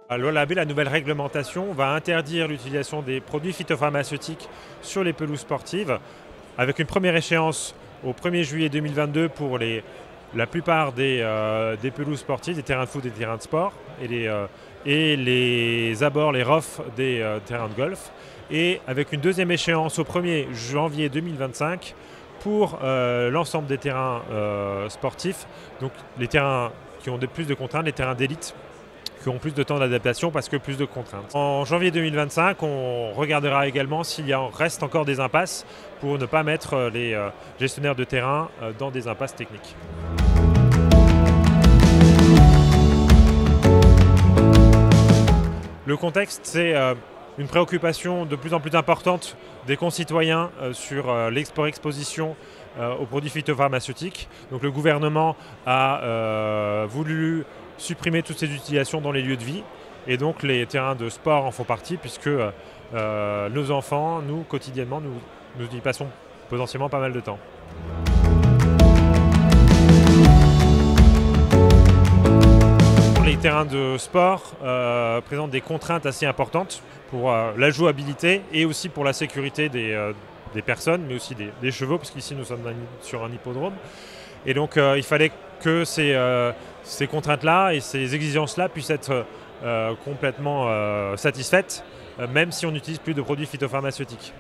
À l'OLAB, la nouvelle réglementation va interdire l'utilisation des produits phytopharmaceutiques sur les pelouses sportives, avec une première échéance au 1er juillet 2022 pour la plupart des pelouses sportives, des terrains de foot et des terrains de sport, et les abords, les ROF des terrains de golf, et avec une deuxième échéance au 1er janvier 2025 pour l'ensemble des terrains sportifs, donc les terrains qui ont plus de contraintes, les terrains d'élite, qui ont plus de temps d'adaptation parce que plus de contraintes. En janvier 2025, on regardera également s'il reste encore des impasses pour ne pas mettre les gestionnaires de terrain dans des impasses techniques. Le contexte, c'est une préoccupation de plus en plus importante des concitoyens sur l'exposition aux produits phytopharmaceutiques. Donc le gouvernement a voulu supprimer toutes ces utilisations dans les lieux de vie, et donc les terrains de sport en font partie, puisque nos enfants, nous, quotidiennement, nous y passons potentiellement pas mal de temps. Les terrains de sport présentent des contraintes assez importantes pour la jouabilité et aussi pour la sécurité des personnes, mais aussi des chevaux, puisqu'ici nous sommes sur un hippodrome. Et donc il fallait que ces contraintes-là et ces exigences-là puissent être complètement satisfaites, même si on n'utilise plus de produits phytopharmaceutiques.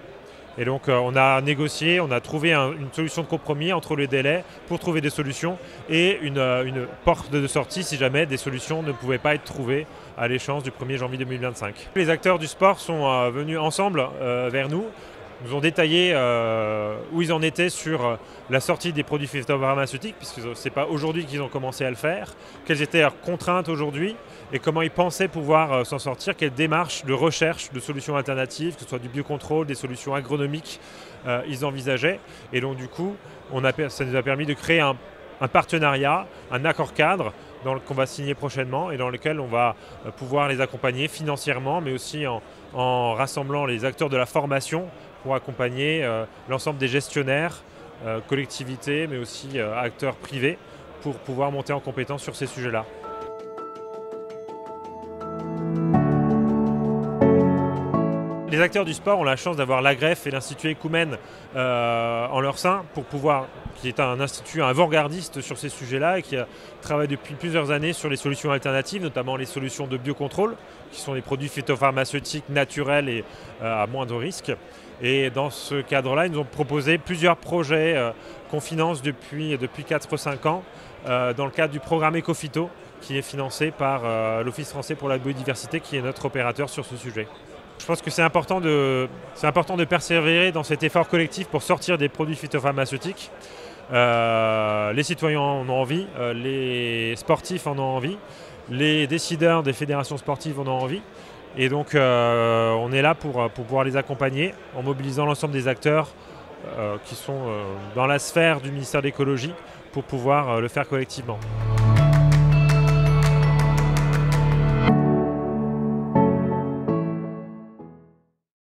Et donc on a négocié, on a trouvé une solution de compromis entre les délais pour trouver des solutions et une porte de sortie si jamais des solutions ne pouvaient pas être trouvées à l'échéance du 1er janvier 2025. Les acteurs du sport sont venus ensemble vers nous. Nous ont détaillé où ils en étaient sur la sortie des produits phytopharmaceutiques, puisque ce n'est pas aujourd'hui qu'ils ont commencé à le faire, quelles étaient leurs contraintes aujourd'hui et comment ils pensaient pouvoir s'en sortir, quelles démarches de recherche de solutions alternatives, que ce soit du biocontrôle, des solutions agronomiques, ils envisageaient. Et donc du coup, ça nous a permis de créer un partenariat, un accord cadre qu'on va signer prochainement et dans lequel on va pouvoir les accompagner financièrement, mais aussi en rassemblant les acteurs de la formation pour accompagner l'ensemble des gestionnaires, collectivités, mais aussi acteurs privés, pour pouvoir monter en compétence sur ces sujets-là. Les acteurs du sport ont la chance d'avoir l'Agref et l'Institut Ecoumène en leur sein, qui est un institut avant-gardiste sur ces sujets-là et qui travaille depuis plusieurs années sur les solutions alternatives, notamment les solutions de biocontrôle, qui sont des produits phytopharmaceutiques naturels et à moindre risque. Et dans ce cadre-là, ils nous ont proposé plusieurs projets qu'on finance depuis 4-5 ans dans le cadre du programme Ecophyto, qui est financé par l'Office français pour la biodiversité, qui est notre opérateur sur ce sujet. Je pense que c'est important de persévérer dans cet effort collectif pour sortir des produits phytopharmaceutiques. Les citoyens en ont envie, les sportifs en ont envie, les décideurs des fédérations sportives en ont envie. Et donc on est là pour pouvoir les accompagner en mobilisant l'ensemble des acteurs qui sont dans la sphère du ministère de l'écologie pour pouvoir le faire collectivement.